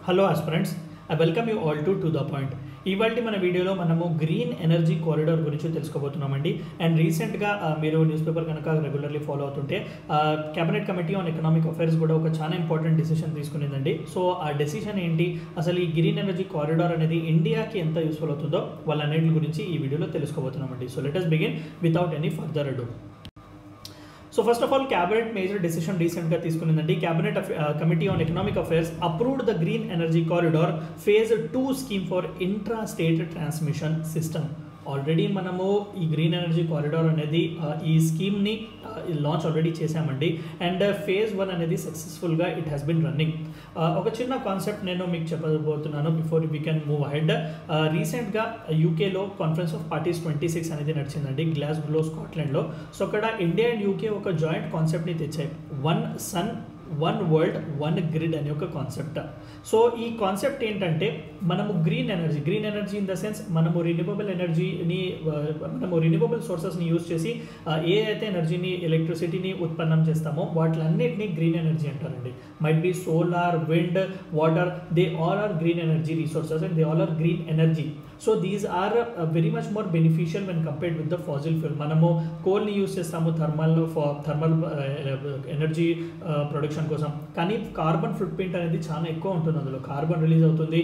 Hello aspirants, I welcome you all to the point. ఇవాళ మన వీడియోలో మనము గ్రీన్ ఎనర్జీ కారిడార్ గురించి తెలుసుకోబోతున్నామండి. అండ్ రీసెంట్గా మీరు న్యూస్ పేపర్ కనుక రెగ్యులర్లీ ఫాలో అవుతుంటే cabinet committee on economic affairs కూడా ఒక చాలా ఇంపార్టెంట్ డెసిషన్ తీసుకునేదండి. సో ఆ డెసిషన్ ఏంటి, అసలు ఈ గ్రీన్ ఎనర్జీ కారిడార్ అనేది ఇండియాకి ఎంత యూస్ఫుల్ అవుతుందో వాళ్ళన్నిటి గురించి ఈ వీడియోలో తెలుసుకోబోతున్నామండి. So let us begin without any further ado. So first of all, cabinet major decision recent ga తీసుకునిందండి. Cabinet Committee on Economic Affairs approved the Green Energy Corridor Phase 2 scheme for Intra-State Transmission System. Already మనము ఈ green energy corridor అనేది ఈ స్కీమ్ని launch already చేశామండి. And phase 1 అనేది సక్సెస్ఫుల్గా it has been running. ఒక చిన్న కాన్సెప్ట్ నేను మీకు చెప్పబోతున్నాను before we can move ahead. రీసెంట్గా యూకేలో కాన్ఫరెన్స్ ఆఫ్ పార్టీస్ 26 అనేది నడిచిందండి గ్లాస్గో, స్కాట్లాండ్లో. సో అక్కడ ఇండియా అండ్ యూకే ఒక జాయింట్ కాన్సెప్ట్ని తెచ్చాయి, one sun one world one grid అనే ఒక కాన్సెప్ట్. సో ఈ కాన్సెప్ట్ ఏంటంటే మనము green energy in the sense మనము రిన్యూవబుల్ ఎనర్జీని మనము రిన్యూవబుల్ సోర్సెస్ని యూజ్ చేసి ఏ అయితే ఎనర్జీని ఎలక్ట్రిసిటీని ఉత్పన్నం చేస్తామో వాటిలన్నిటిని గ్రీన్ ఎనర్జీ అంటారండి. Might be solar, wind, water, they all are green energy resources and they all are green energy. So these are very much more beneficial when compared with the fossil fuel. మనము కోల్ని use చేస్తాము thermal energy production కోసం, కానీ carbon foot print అనేది చాలా ఎక్కువ ఉంటుంది. అందులో కార్బన్ రిలీజ్ అవుతుంది,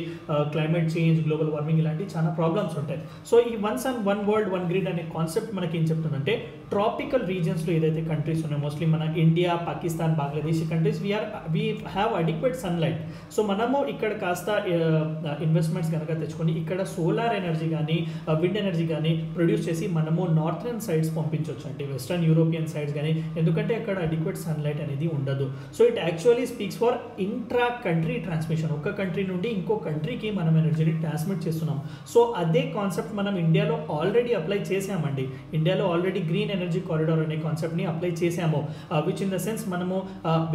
క్లైమేట్ చేంజ్, గ్లోబల్ వార్మింగ్ ఇలాంటి చాలా ప్రాబ్లమ్స్ ఉంటాయి. సో ఈ one sun one world one grid అనే కాన్సెప్ట్ మనకి ఏం చెప్తుందంటే ట్రాపికల్ రీజియన్స్లో ఏదైతే కంట్రీస్ ఉన్నాయి, మోస్ట్లీ మన India, Pakistan, Bangladesh countries we have adequate sunlight. So మనము ఇక్కడ కాస్త ఇన్వెస్ట్మెంట్స్ కనుక తెచ్చుకొని ఇక్కడ సోలార్ ఎనర్జీ కానీ విండ్ ఎనర్జీ కానీ ప్రొడ్యూస్ చేసి మనము నార్థరన్ సైడ్స్ పంపించవచ్చు అంటే వెస్టర్న్ యూరోపియన్ సైడ్స్ కానీ, ఎందుకంటే అక్కడ అడిక్వేట్ సన్లైట్ అనేది ఉండదు. So it actually speaks for intra country transmission. ఒక కంట్రీ నుండి ఇంకో కంట్రీకి మనం ఎనర్జీని ట్రాన్స్మిట్ చేస్తున్నాం. సో అదే కాన్సెప్ట్ మనం ఇండియాలో ఆల్రెడీ అప్లై చేసామండి. ఇండియాలో ఆల్రెడీ గ్రీన్ ఎనర్జీ కారిడార్ అనే కాన్సెప్ట్ని అప్లై చేసాము, విచ్ ఇన్ ద సెన్స్ మనము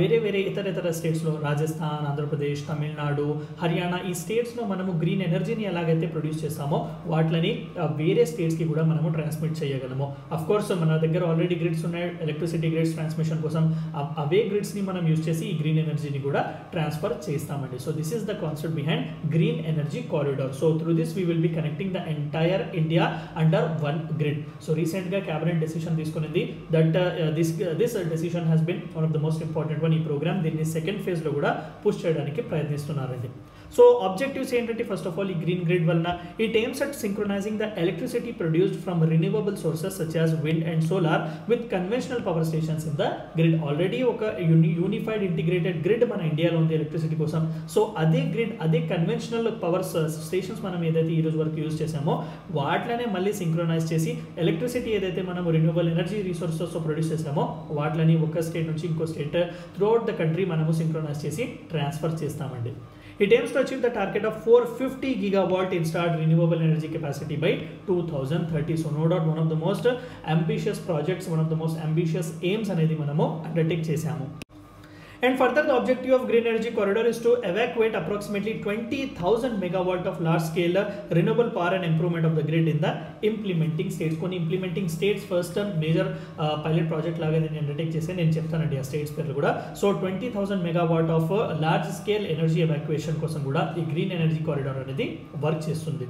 వేరే ఇతర స్టేట్స్లో రాజస్థాన్, ఆంధ్రప్రదేశ్, తమిళనాడు, హర్యానా ఈ స్టేట్స్లో మనము గ్రీన్ ఎనర్జీని ఎలాగైతే ప్రొడ్యూస్ చేస్తామో వాటిని వేరే స్టేట్స్కి కూడా మనము ట్రాన్స్మిట్ చేయగలము. అఫ్కోర్స్ మన దగ్గర ఆల్రెడీ గ్రిడ్స్ ఉన్నాయి, ఎలక్ట్రిసిటీ గ్రిడ్స్ ట్రాన్స్మిషన్ కోసం. అవే గ్రిడ్స్ని మనం యూజ్ చేసి ఈ గ్రీన్ ఎనర్జీని కూడా ట్రాన్స్ఫర్ చేస్తామండి. So this is the concept behind green energy corridor. So through this we will be connecting the entire India under one grid. So రీసెంట్గా cabinet decision తీసుకునింది that this decision has been one of the most important one. ఈ programme దీన్ని second ఫేజ్లో కూడా push చేయడానికి ప్రయత్నిస్తున్నారండి. So objectives ఏంటంటే first of all ఈ గ్రీన్ గ్రిడ్ వలన it aims at synchronizing the electricity produced from renewable sources such as wind and solar with conventional power stations in the grid. Already ఒక unified integrated grid మన ఇండియాలో ఉంది electricity కోసం. So అదే grid, అదే conventional power stations మనం ఏదైతే ఈ రోజు వరకు యూజ్ చేసామో వాటినే మళ్ళీ సింక్రొనైజ్ చేసి ఎలక్ట్రిసిటీ ఏదైతే మనం రిన్యూవబుల్ ఎనర్జీ రిసోర్సెస్ ప్రొడ్యూస్ చేసామో వాటిని ఒక స్టేట్ నుంచి ఇంకో స్టేట్ త్రూఅవుట్ ద కంట్రీ మనము సింక్రొనైజ్ చేసి ట్రాన్స్ఫర్ చేస్తామండి. It aims to achieve the target of 450 gigawatt installed renewable energy capacity by 2030. So no doubt one of the most ambitious projects, one of the most ambitious aims అనేది మనము undertake చేసాము. And further, the objective of Green Energy Corridor is to evacuate approximately 20,000 megawatt of large-scale renewable power and improvement of the grid in the implementing states. కొన్ని implementing states first major pilot project లాగా నేను undertake చేసి నేను చెప్తానండి ఆ states పేర్లు కూడా. So 20,000 megawatt of large scale energy evacuation కోసం కూడా ఈ గ్రీన్ ఎనర్జీ కారిడార్ అనేది వర్క్ చేస్తుంది.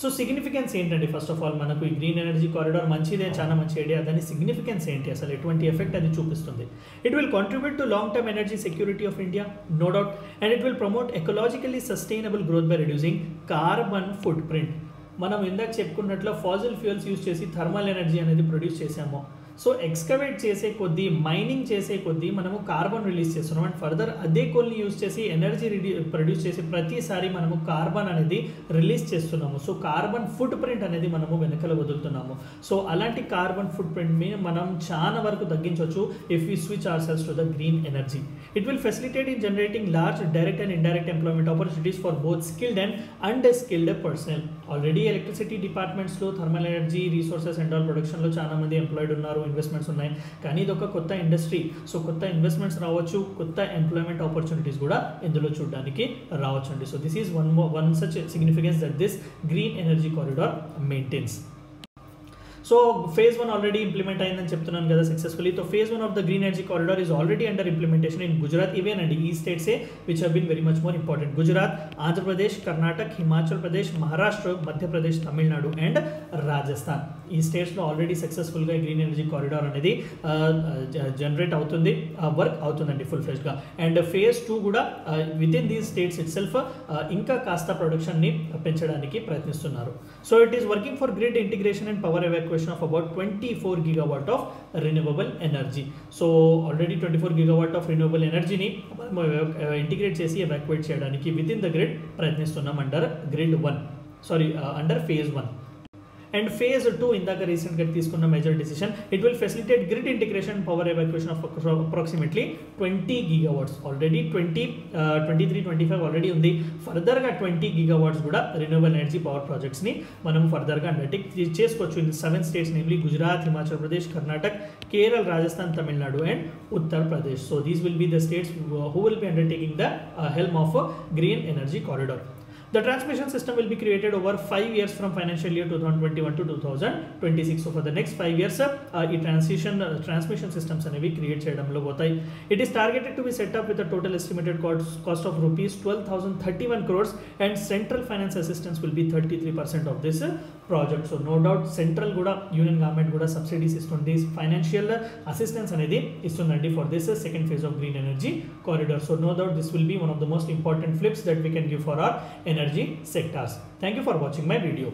సో సిగ్నిఫికెన్స్ ఏంటండి, ఫస్ట్ ఆఫ్ ఆల్ మనకు ఈ గ్రీన్ ఎనర్జీ కారిడార్ మంచిదే, చాలా మంచి ఐడియా. దాని సిగ్నిఫికెన్స్ ఏంటి, అసలు ఎటువంటి ఎఫెక్ట్ అది చూపిస్తుంది? It will contribute to long term energy security of India, no doubt. And it will promote ecologically sustainable growth by reducing carbon footprint. మనం ఇందాక చెప్పుకున్నట్లు ఫాజిల్ ఫ్యూయల్స్ యూజ్ చేసి థర్మల్ ఎనర్జీ అనేది ప్రొడ్యూస్ చేసాము. So excavate చేసే కొద్దీ, mining చేసే కొద్దీ మనము కార్బన్ రిలీజ్ చేస్తున్నాం. అండ్ ఫర్దర్ అదే కోల్ని యూజ్ చేసి ఎనర్జీ ప్రొడ్యూస్ చేసి ప్రతిసారి మనము కార్బన్ అనేది రిలీజ్ చేస్తున్నాము. సో కార్బన్ ఫుట్ ప్రింట్ అనేది మనము వెనకల వదులుతున్నాము. సో అలాంటి కార్బన్ ఫుట్ ప్రింట్ని మనం చాలా వరకు తగ్గించవచ్చు if we switch our cells to the green energy. It will facilitate in generating large direct and indirect employment opportunities for both skilled and unskilled personnel. Already electricity డిపార్ట్మెంట్స్లో thermal energy resources and all ప్రొడక్షన్లో చాలా మంది employed ఉన్నారు, investments ఉన్నాయి. కానీ ఇది ఒక కొత్త ఇండస్ట్రీ. సో కొత్త ఇన్వెస్ట్మెంట్స్ రావచ్చు, కొత్త ఎంప్లాయ్మెంట్ ఆపర్చునిటీస్ కూడా ఇందులో చూడడానికి రావచ్చు అండి. So this is one such significance that this green energy corridor maintains. So phase 1 already implement అయిందని చెప్తున్నాను కదా successfully. So phase 1 of the green energy corridor is already under implementation in Gujarat. ఇవేనండి ఈ స్టేట్సే which have been very much more important. Gujarat, Andhra Pradesh, Karnataka, Himachal Pradesh, Maharashtra, Madhya Pradesh, Tamil Nadu and Rajasthan. ఈ స్టేట్స్లో already సక్సెస్ఫుల్గా green energy corridor అనేది జనరేట్ అవుతుంది, వర్క్ అవుతుందండి ఫుల్ ఫ్లెజ్గా. అండ్ phase 2 కూడా with in these states it self ఇంకా కాస్త ప్రొడక్షన్ని పెంచడానికి ప్రయత్నిస్తున్నారు. So it is working for grid integration and power evacuation of about 24 gigawatt of renewable energy. So already 24 gigawatt of renewable ఎనర్జీని integrate చేసి evacuate చేయడానికి with in the grid ప్రయత్నిస్తున్నాం under grid 1 under phase 1. And phase 2 ఇందాక రీసెంట్గా తీసుకున్న major decision, it will facilitate grid integration power evacuation of approximately 20 gigawatts. Already 23-25 already ఉంది. ఫర్దర్గా 20 gigawatts కూడా రెన్యూవబుల్ ఎనర్జీ పవర్ ప్రాజెక్ట్స్ని మనం ఫర్దర్గా అండర్టేక్ చేసుకోవచ్చు in 7 states, namely Gujarat, Himachal Pradesh, Karnataka, Kerala, Rajasthan, Tamil Nadu and Uttar Pradesh. So these will be the states who will be undertaking the helm of green energy corridor. The transmission system will be created over 5 years from financial year 2021 to 2026. So for the next 5 years, transmission systems అనేవి create చేయడంలో పోతాయి. It is targeted to be set up with a total estimated cost of rupees 12,031 crores and central finance assistance will be 33% of this project. So no doubt central కూడా union government కూడా subsidies ఇస్తుంది, financial assistance అనేది ఇస్తుందండి for this second phase of green energy corridor. So no doubt this will be one of the most important flips that we can give for our energy sectors. Thank you for watching my video.